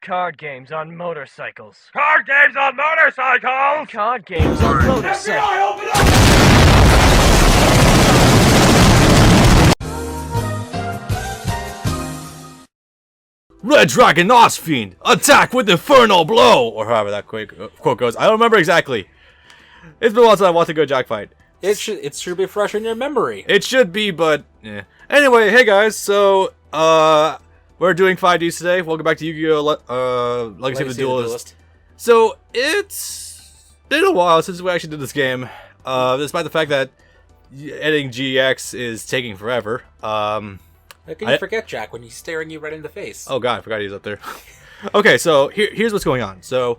Card games on motorcycles. Card games on motorcycles! Card games on motorcycles. FBI, open up! Red Dragon Fiend, attack with Infernal Blow! Or however that quote goes. I don't remember exactly. It's been a while since I watched a good Jack fight. It should be fresh in your memory. It should be, but yeah. Anyway, hey guys, so we're doing 5Ds today. Welcome back to Yugioh Legacy of the Duelist. So it's been a while since we actually did this game. Despite the fact that editing GX is taking forever. How can you forget Jack when he's staring you right in the face? Oh god, I forgot he was up there. Okay, so here's what's going on. So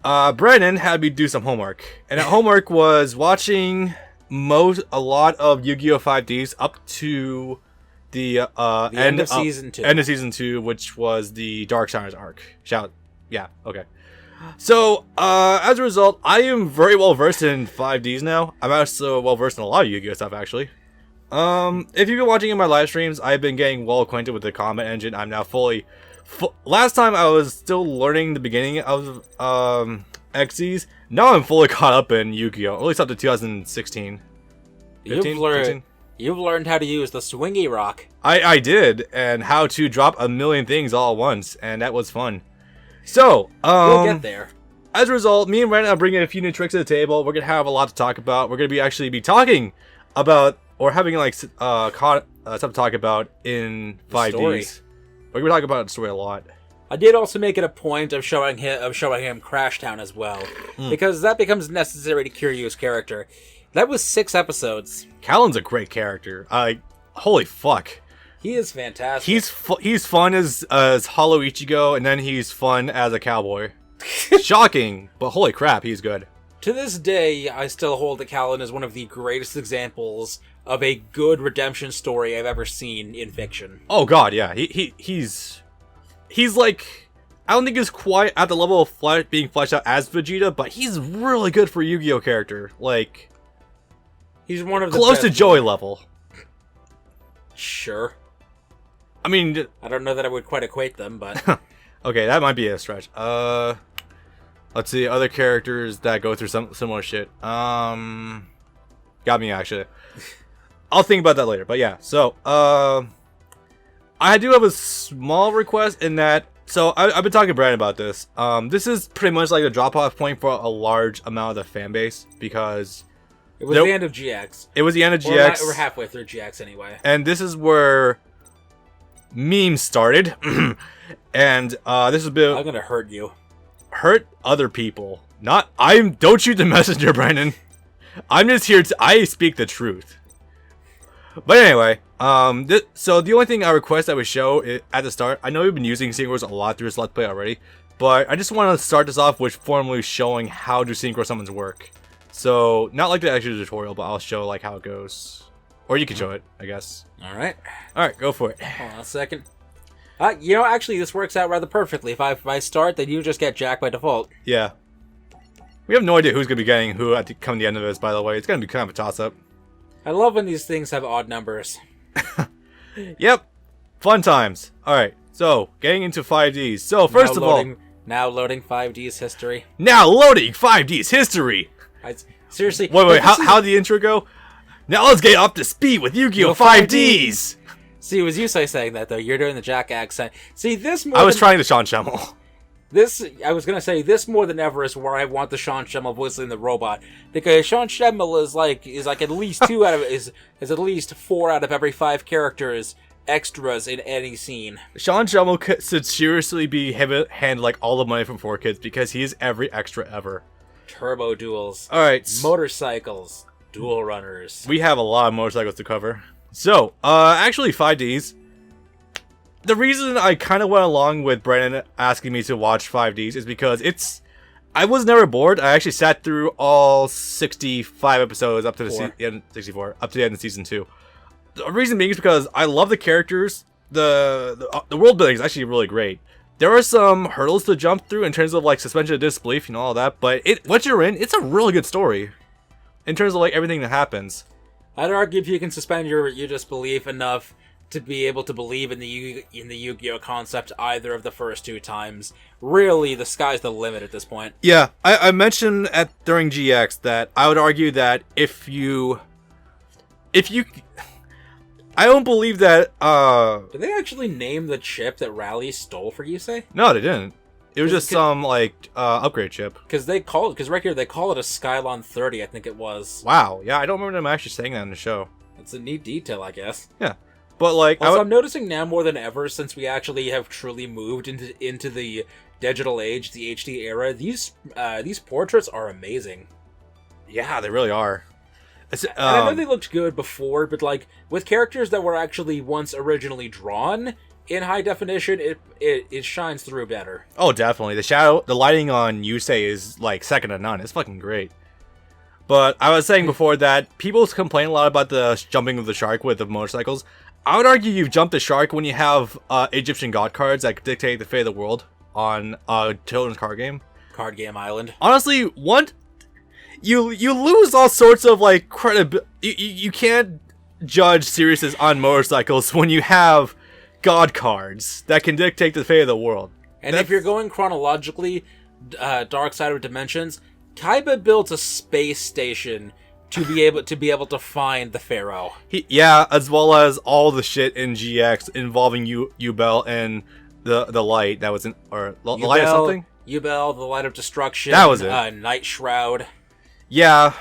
Brandon had me do some homework, and that homework was watching a lot of Yu-Gi-Oh 5Ds up to the end of season 2. End of season 2, which was the Dark Shiners arc. Yeah, okay. So as a result, I am very well versed in 5Ds now. I'm also well versed in a lot of Yu-Gi-Oh stuff actually. If you've been watching in my live streams, I've been getting well acquainted with the combat engine. I'm now fully. Last time I was still learning the beginning of XZs. Now I'm fully caught up in Yu-Gi-Oh, at least up to 2016. 15, You've learned how to use the swingy rock. I did, and how to drop a million things all at once, and that was fun. So, we'll get there. As a result, me and Brandon are bringing a few new tricks to the table. We're gonna have a lot to talk about. We're gonna actually be talking about, or having like something to talk about in 5Ds. We're gonna talk about the story a lot. I did also make it a point of showing him Crash Town as well, because that becomes necessary to Kiryu's character. That was 6 episodes. Callan's a great character. Holy fuck. He is fantastic. He's fun as Hollow Ichigo, and then he's fun as a cowboy. Shocking, but holy crap, he's good. To this day, I still hold that Callan is one of the greatest examples of a good redemption story I've ever seen in fiction. Oh god, yeah. He's like, I don't think he's quite at the level of being fleshed out as Vegeta, but he's really good for a Yu-Gi-Oh character. Like, he's one of the close to Joey level. Sure. I mean, I don't know that I would quite equate them, but okay, that might be a stretch. Let's see other characters that go through some similar shit. Got me actually. I'll think about that later. But yeah, so I do have a small request in that. So I've been talking to Brandon about this. This is pretty much like a drop-off point for a large amount of the fan base because it was the end of GX. It was the end of GX. We're halfway through GX anyway. And this is where memes started. And this is a bit. I'm gonna hurt you. Hurt other people. Don't shoot the messenger, Brandon. I'm just here I speak the truth. But anyway, so the only thing I request that we show at the start, I know we've been using synchros a lot through this Let's Play already, but I just want to start this off with formally showing how do synchro summons work. So, not like the actual tutorial, but I'll show like how it goes. Or you can show it, I guess. Alright, go for it. Hold on a second. Actually, this works out rather perfectly. If I start, then you just get Jack by default. Yeah. We have no idea who's going to be getting who at the end of this, by the way. It's going to be kind of a toss-up. I love when these things have odd numbers. Yep. Fun times. Alright, so, getting into 5Ds. So, first of all... Now loading 5D's history. Now loading 5D's history! Seriously... Wait, how'd the intro go? Now let's get up to speed with Yu-Gi-Oh! 5Ds! See, it was Yusei saying that, though. You're doing the Jack accent. See, this more I was trying to Sean Schemmel. I was gonna say, this more than ever is where I want the Sean Schemmel voicing the robot. Because Sean Schemmel is like at least is at least 4 out of every 5 characters extras in any scene. Sean Schemmel could seriously be hand like all the money from 4Kids because he is every extra ever. Turbo duels. Alright. Motorcycles. Duel runners. We have a lot of motorcycles to cover. So, actually 5Ds. The reason I kind of went along with Brandon asking me to watch 5Ds is because I was never bored. I actually sat through all 65 episodes up to the end, 64, up to the end of season 2. The reason being is because I love the characters. The world building is actually really great. There are some hurdles to jump through in terms of like suspension of disbelief, all that, but once you're in, it's a really good story. In terms of like everything that happens. I'd argue if you can suspend your disbelief enough to be able to believe in the Yu-Gi-Oh concept either of the first two times. Really, the sky's the limit at this point. Yeah, I mentioned during GX that I would argue that if you, I don't believe that. Did they actually name the chip that Rally stole for Yusei? No, they didn't. It was just some upgrade chip. Because right here they call it a Skylon 30, I think it was. Wow. Yeah, I don't remember them actually saying that in the show. It's a neat detail, I guess. Yeah, but like, also, I'm noticing now more than ever, since we actually have truly moved into the digital age, the HD era. These portraits are amazing. Yeah, they really are. And I know they looked good before, but like with characters that were actually once originally drawn in high definition, it shines through better. Oh, definitely. The lighting on Yusei is like second to none. It's fucking great. But I was saying before that people complain a lot about the jumping of the shark with the motorcycles. I would argue you've jumped the shark when you have Egyptian god cards that dictate the fate of the world on a children's card game. Card Game Island. Honestly, you lose all sorts of like credibility. You can't judge seriousness on motorcycles when you have god cards that can dictate the fate of the world. And if you're going chronologically, Dark Side of Dimensions, Kaiba built a space station to be able to find the Pharaoh. As well as all the shit in GX involving Yubel and the light that was in, or the light of something. Yubel, the Light of Destruction. That was it. Night Shroud. Yeah,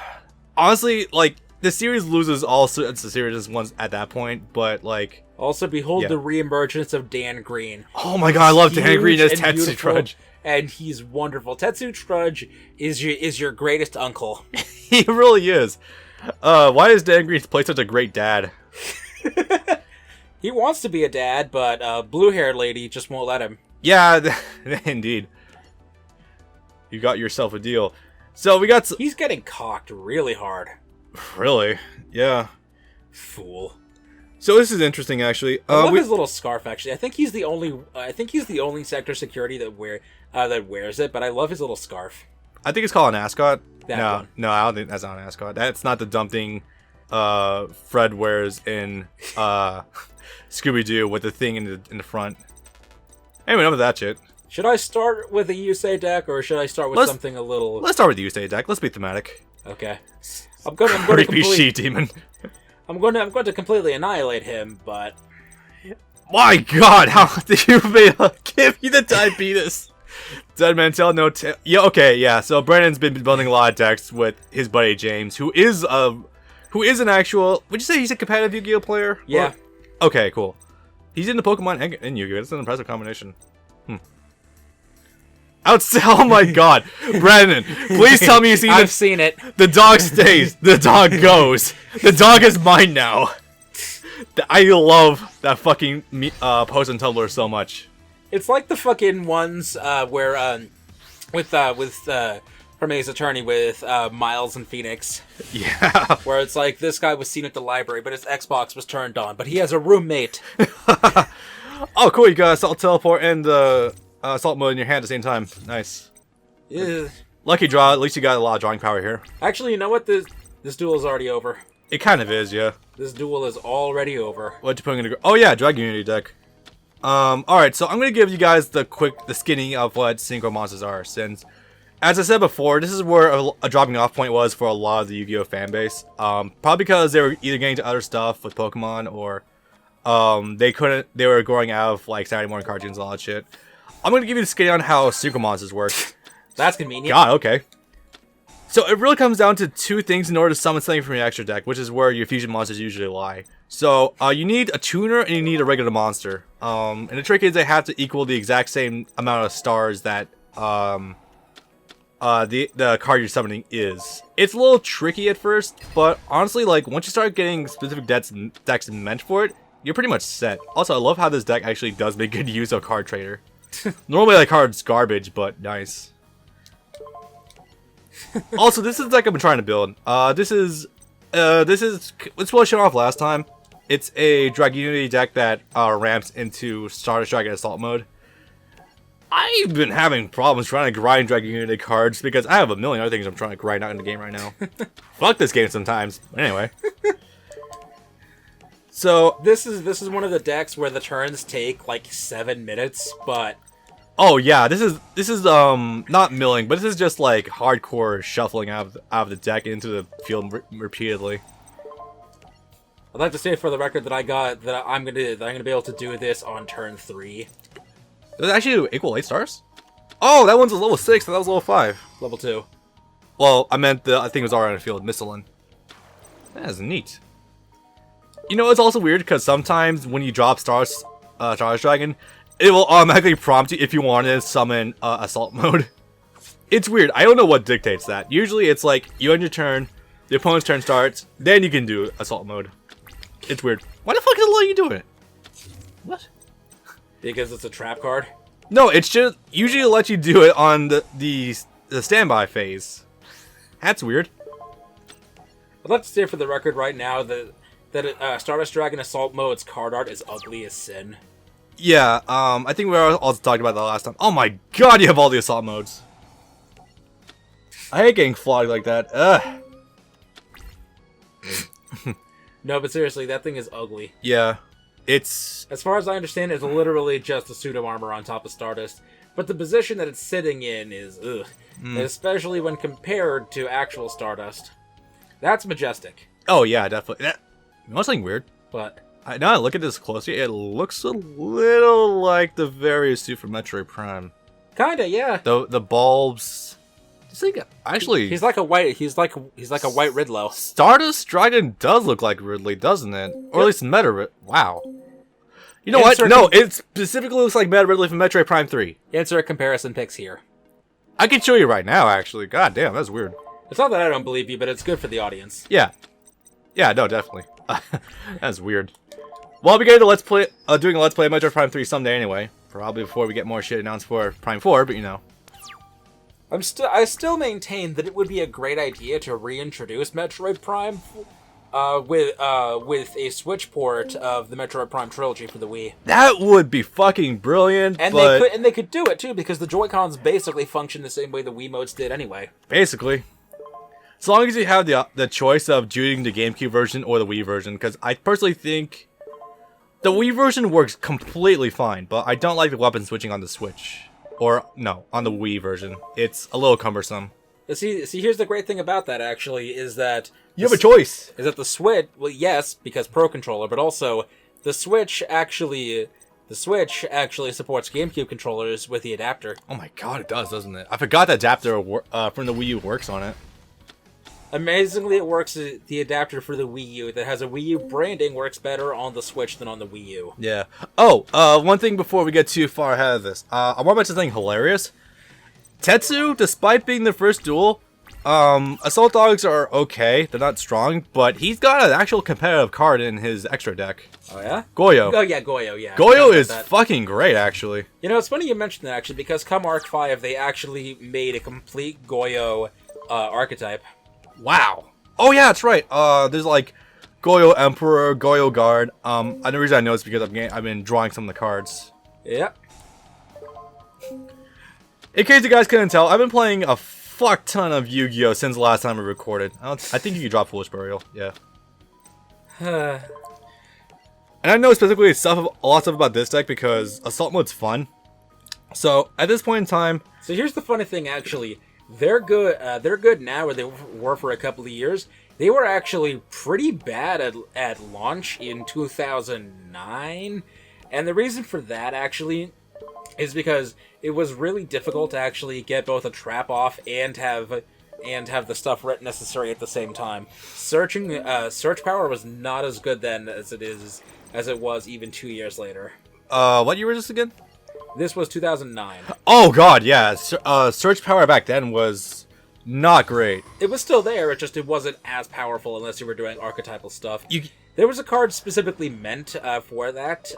honestly, like the series loses all sorts of serious ones at that point, but like. Also, behold the reemergence of Dan Green. Oh my god, I love Dan Green as Tetsu Trudge. And he's wonderful. Tetsu Trudge is your greatest uncle. He really is. Why does Dan Green play such a great dad? He wants to be a dad, but blue-haired lady just won't let him. Yeah, indeed. You got yourself a deal. So we got... He's getting cocked really hard. Really? Yeah. Fool. So this is interesting, actually. I love his little scarf. Actually, I think he's the only sector security that wears it. But I love his little scarf. I think it's called an ascot. One. No, I don't think that's not an ascot. That's not the dumb thing Fred wears in Scooby-Doo with the thing in the front. Anyway, enough of that shit. Should I start with a Yusei deck, or should I start with something a little... Let's start with the Yusei deck. Let's be thematic. Okay. I'm going to Creepy she-demon. I'm going to completely annihilate him, but... My god, how did you give me the diabetes? Dead man tell no tale. Yeah, okay, yeah. So Brandon's been building a lot of decks with his buddy James, who is an actual... Would you say he's a competitive Yu-Gi-Oh player? Yeah. Or, okay, cool. He's into Pokemon and Yu-Gi-Oh. That's an impressive combination. Oh my god. Brandon, please tell me you've seen I've seen it. The dog stays. The dog goes. The dog is mine now. I love that fucking post on Tumblr so much. It's like the fucking ones where with from Ace Attorney with Miles and Phoenix. Yeah. Where it's like this guy was seen at the library, but his Xbox was turned on, but he has a roommate. Oh, cool! You got Assault Teleport and Assault Mode in your hand at the same time. Nice. Yeah. Lucky draw. At least you got a lot of drawing power here. Actually, you know what? This duel is already over. It kind of is, yeah. This duel is already over. What you putting in? Oh yeah, Dragon Unity deck. All right. So I'm gonna give you guys the skinny of what Synchro Monsters are, since, as I said before, this is where a dropping off point was for a lot of the Yu-Gi-Oh fan base. Probably because they were either getting to other stuff with Pokemon, or they were growing out of like Saturday morning cartoons and all that shit. I'm gonna give you the skinny on how Synchro Monsters work. That's convenient. God, okay. So it really comes down to two things in order to summon something from your extra deck, which is where your fusion monsters usually lie. So you need a tuner and you need a regular monster. And the trick is they have to equal the exact same amount of stars that the card you're summoning is. It's a little tricky at first, but honestly, like once you start getting specific decks meant for it, you're pretty much set. Also, I love how this deck actually does make good use of Card Trader. Normally that card's garbage, but nice. Also, this is the deck I've been trying to build. This is it's what I showed off last time. It's a Dragon Unity deck that ramps into Stardust Dragon Assault mode. I've been having problems trying to grind Dragon Unity cards because I have a million other things I'm trying to grind out in the game right now. Fuck this game sometimes. Anyway. So This is one of the decks where the turns take like 7 minutes, but oh yeah, this is not milling, but this is just like hardcore shuffling out of the deck into the field repeatedly. I'd like to say for the record that I'm gonna be able to do this on turn 3, Does it actually equal 8 stars? Oh, that one's a level 6, and that was level 5. level 2. Well, I meant I think it was already on the field, Missilin. That is neat. You know, it's also weird because sometimes when you drop Stars Dragon, it will automatically prompt you if you want to summon Assault Mode. It's weird. I don't know what dictates that. Usually it's like, you end your turn, the opponent's turn starts, then you can do Assault Mode. It's weird. Why the fuck is it letting you do it? What? Because it's a trap card. No, it's just, usually it lets you do it on the standby phase. That's weird. I'd like to say for the record right now that Stardust Dragon Assault Mode's card art is ugly as sin. Yeah, I think we were also talking about that last time. Oh my god, you have all the assault modes. I hate getting flogged like that. Ugh. No, but seriously, that thing is ugly. Yeah, it's... As far as I understand, it's literally just a pseudo armor on top of Stardust. But the position that it's sitting in is ugh. Especially when compared to actual Stardust. That's majestic. Oh yeah, definitely. That... You know something weird? But Now I look at this closely, it looks a little like the various suit from Metroid Prime. kinda, yeah. The bulbs... I think actually... He's like a white Ridlow. Stardust Dragon does look like Ridley, doesn't it? Or at least Meta... Wow. You know what? Insert No, it specifically looks like Meta Ridley from Metroid Prime 3. Insert comparison pics here. I can show you right now, actually. God damn, that's weird. It's not that I don't believe you, but it's good for the audience. Yeah. Yeah, no, definitely. That's weird. Well, I'll be getting to doing a Let's Play of Metroid Prime 3 someday anyway. Probably before we get more shit announced for Prime 4, but you know. I still maintain that it would be a great idea to reintroduce Metroid Prime with a Switch port of the Metroid Prime trilogy for the Wii. That would be fucking brilliant, And but... they could do it too because the Joy-Cons basically function the same way the Wii modes did anyway. Basically. As long as you have the choice of doing the GameCube version or the Wii version, because I personally think the Wii version works completely fine, but I don't like the weapon switching on the Switch. Or, no, on the Wii version. It's a little cumbersome. See, here's the great thing about that, actually, is that... You have a choice! Is that the Switch... Well, yes, because Pro Controller, but also, the Switch actually supports GameCube controllers with the adapter. Oh my god, it does, doesn't it? I forgot the adapter from the Wii U works on it. Amazingly, it works. The adapter for the Wii U that has a Wii U branding works better on the Switch than on the Wii U. Yeah. Oh, one thing before we get too far ahead of this. I want to mention something hilarious. Tetsu, despite being the first duel, Assault Dogs are okay. They're not strong, but he's got an actual competitive card in his extra deck. Oh, yeah? Goyo. Oh, yeah, Goyo, yeah. Goyo is fucking great, actually. You know, it's funny you mentioned that, actually, because come Arc 5, they actually made a complete Goyo archetype. Wow. Oh yeah, that's right. There's like Goyo Emperor, Goyo Guard. And the reason I know is because I've been drawing some of the cards. Yep. In case you guys couldn't tell, I've been playing a fuck ton of Yu-Gi-Oh since the last time we recorded. I think you can drop Foolish Burial. Yeah. And I know specifically a lot of stuff about this deck because Assault Mode's fun. So at this point in time, So here's the funny thing, actually. They're good. They're good now, where they were for a couple of years. They were actually pretty bad at launch in 2009, and the reason for that actually is because it was really difficult to actually get both a trap off and have the stuff necessary at the same time. Search power was not as good then as it was even 2 years later. what year was this again? This was 2009. Oh god, yeah. Search power back then was not great. It was still there, it wasn't as powerful unless you were doing archetypal stuff. You... There was a card specifically meant for that,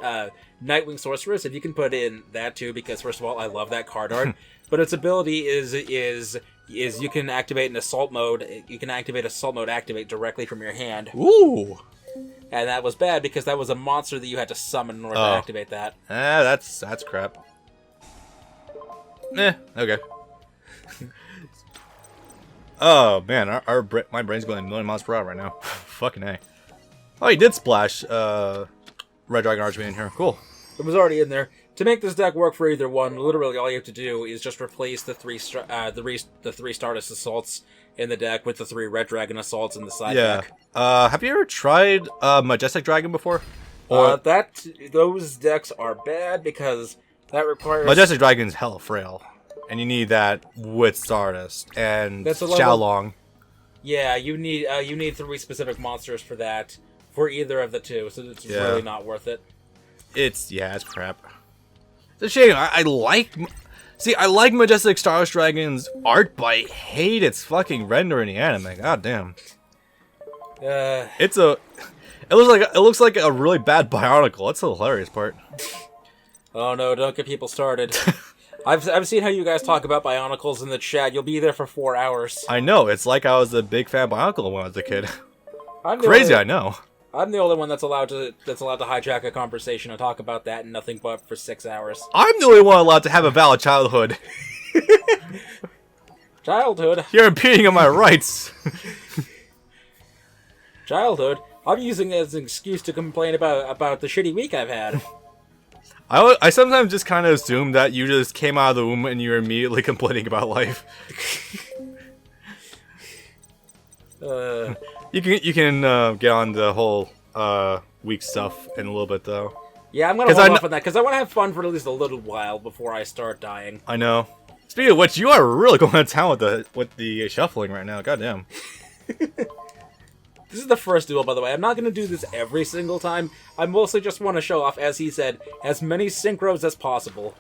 Nightwing Sorceress, if you can put in that too, because first of all, I love that card art, but its ability is you can activate an Assault Mode, activate directly from your hand. Ooh! And that was bad because that was a monster that you had to summon in order to activate that. That's crap. Okay. Oh man, my brain's going a million miles per hour right now. Fucking A. Oh, he did splash Red Dragon Archmage in here. Cool. It was already in there. To make this deck work for either one, literally all you have to do is just replace the three Stardust Assaults in the deck with the 3 Red Dragon Assaults in the side deck. Have you ever tried Majestic Dragon before? Those decks are bad because that requires... Majestic Dragon's hella frail. And you need that with Stardust and Xiaolong. Yeah, you need 3 specific monsters for that, for either of the two, so it's really not worth it. It's crap. It's a shame. I like Majestic Stardust Dragon's art, but I hate its fucking render in the anime. God damn. It looks like a really bad Bionicle. That's the hilarious part. Oh no, don't get people started. I've seen how you guys talk about Bionicles in the chat. You'll be there for 4 hours. I know. It's like I was a big fan of Bionicle when I was a kid. Crazy, I know. I'm the only one that's allowed to hijack a conversation and talk about that and nothing but for 6 hours. I'm the only one allowed to have a valid childhood. Childhood? You're impeding on my rights. Childhood? I'm using it as an excuse to complain about the shitty week I've had. I sometimes just kind of assume that you just came out of the womb and you're immediately complaining about life. You can get on the whole week stuff in a little bit though. Yeah, I'm gonna hold off on that because I want to have fun for at least a little while before I start dying. I know. Speaking of which, you are really going to town with the shuffling right now. Goddamn. This is the first duel, by the way. I'm not going to do this every single time. I mostly just want to show off, as he said, as many synchros as possible.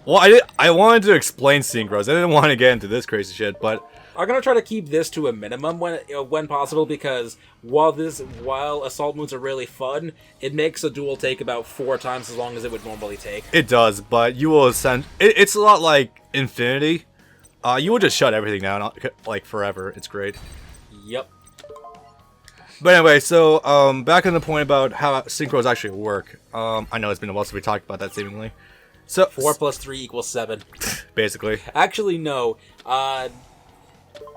Well, I wanted to explain synchros. I didn't want to get into this crazy shit, but I'm going to try to keep this to a minimum when possible, because while assault moves are really fun, it makes a duel take about 4 times as long as it would normally take. It does, but you will ascend. It's a lot like Infinity. You will just shut everything down like forever. It's great. Yep. But anyway, so back on the point about how synchros actually work. I know it's been a while since we talked about that seemingly. So 4 plus 3 equals 7. Basically. Actually, no.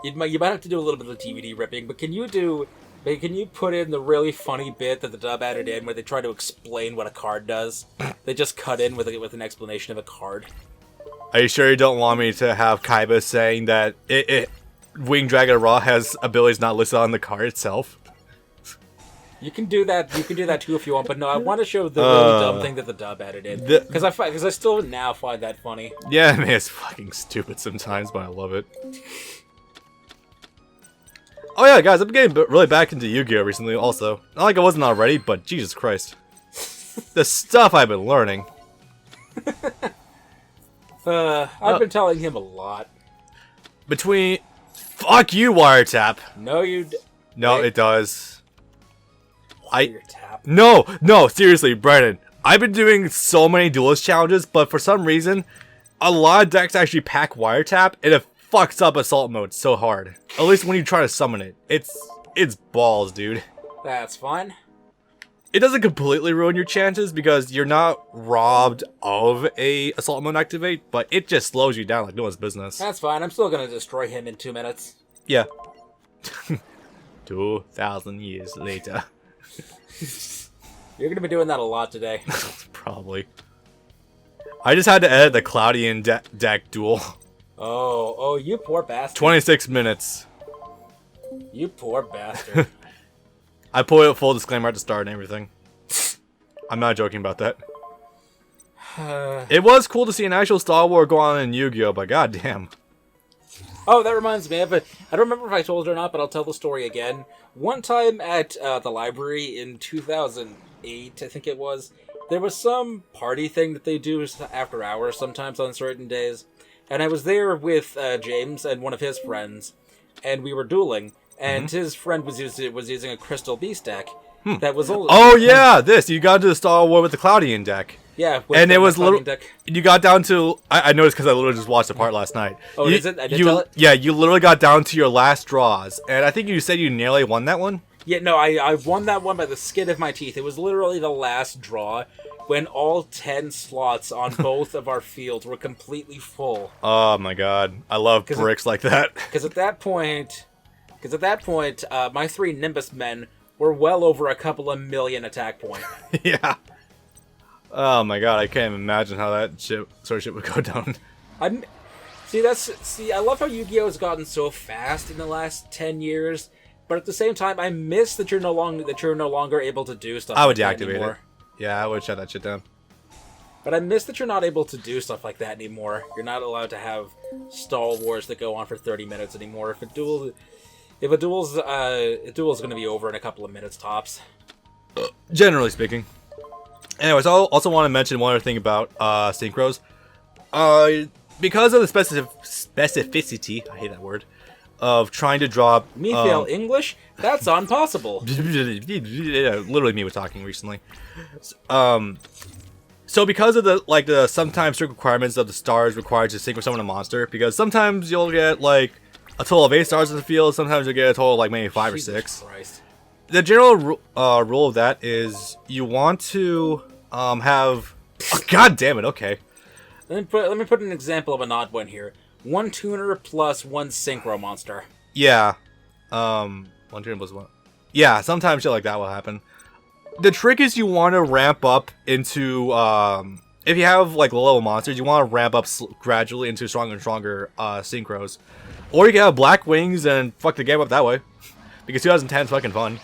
You might have to do a little bit of DVD ripping, but can you put in the really funny bit that the dub added in where they try to explain what a card does? They just cut in with an explanation of a card. Are you sure you don't want me to have Kaiba saying that Winged Dragon Raw has abilities not listed on the card itself? You can do that. You can do that too if you want. But no, I want to show the really dumb thing that the dub added in because I still now find that funny. Yeah, man, it's fucking stupid sometimes, but I love it. Oh yeah, guys, I'm getting really back into Yu-Gi-Oh recently. Also, not like I wasn't already, but Jesus Christ, the stuff I've been learning. I've been telling him a lot. Fuck you, Wiretap. No, No, it does. Wiretap. No, seriously, Brennan. I've been doing so many Duelist challenges, but for some reason, a lot of decks actually pack Wiretap, and it fucks up Assault mode so hard. At least when you try to summon it. It's balls, dude. That's fine. It doesn't completely ruin your chances because you're not robbed of a Assault mode activate, but it just slows you down like no one's business. That's fine. I'm still gonna destroy him in 2 minutes. Yeah. 2,000 years later. You're gonna be doing that a lot today. Probably. I just had to edit the Cloudian deck duel. Oh, you poor bastard. 26 minutes. You poor bastard. I put a full disclaimer at the start and everything. I'm not joking about that. It was cool to see an actual Star Wars go on in Yu-Gi-Oh, but goddamn. Oh, that reminds me of it. I don't remember if I told it or not, but I'll tell the story again. One time at the library in 2008, I think it was, there was some party thing that they do after hours sometimes on certain days. And I was there with James and one of his friends, and we were dueling. And his friend was using a Crystal Beast deck that was only... Oh yeah, you got into the Star Wars with the Cloudian deck. Yeah, and it was little. Deck. You got down to. I noticed because I literally just watched the part last night. Oh, is it? I did tell it? Yeah, you literally got down to your last draws, and I think you said you nearly won that one. Yeah, no, I won that one by the skin of my teeth. It was literally the last draw when all 10 slots on both of our fields were completely full. Oh my god, I love bricks like that. Because at that point, my 3 Nimbus men we're well over a couple of million attack point. Yeah. Oh my god, I can't even imagine how that sort of shit would go down. I love how Yu-Gi-Oh has gotten so fast in the last 10 years, but at the same time, I miss that you're no longer able to do stuff. I would like that deactivate anymore. it. Yeah, I would shut that shit down. But I miss that you're not able to do stuff like that anymore. You're not allowed to have stall wars that go on for 30 minutes anymore. If a duel's going to be over in a couple of minutes tops. Generally speaking. Anyways, I also want to mention one other thing about synchros. Because of the specificity, I hate that word, of trying to drop... Me fail English? That's impossible. Literally me was talking recently. So because of the sometimes strict requirements of the stars required to synchro summon a monster, because sometimes you'll get like a total of 8 stars in the field, sometimes you'll get a total of like maybe 5 or 6. Christ. The general rule of that is you want to have... Oh, God damn it, okay. Let me put an example of an odd one here. 1 tuner plus 1 synchro monster. Yeah. 1 turn plus 1. Yeah, sometimes shit like that will happen. The trick is you want to ramp up into... if you have like low-level monsters, you want to ramp up gradually into stronger and stronger synchros. Or you can have black wings and fuck the game up that way. Because 2010 is fucking fun.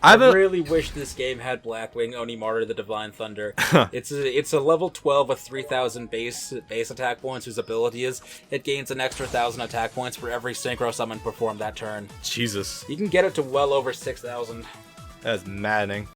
I really wish this game had Blackwing Onimara the Divine Thunder. It's a level 12 with 3,000 base attack points whose ability is it gains an extra 1,000 attack points for every synchro summon performed that turn. Jesus. You can get it to well over 6,000. That's maddening.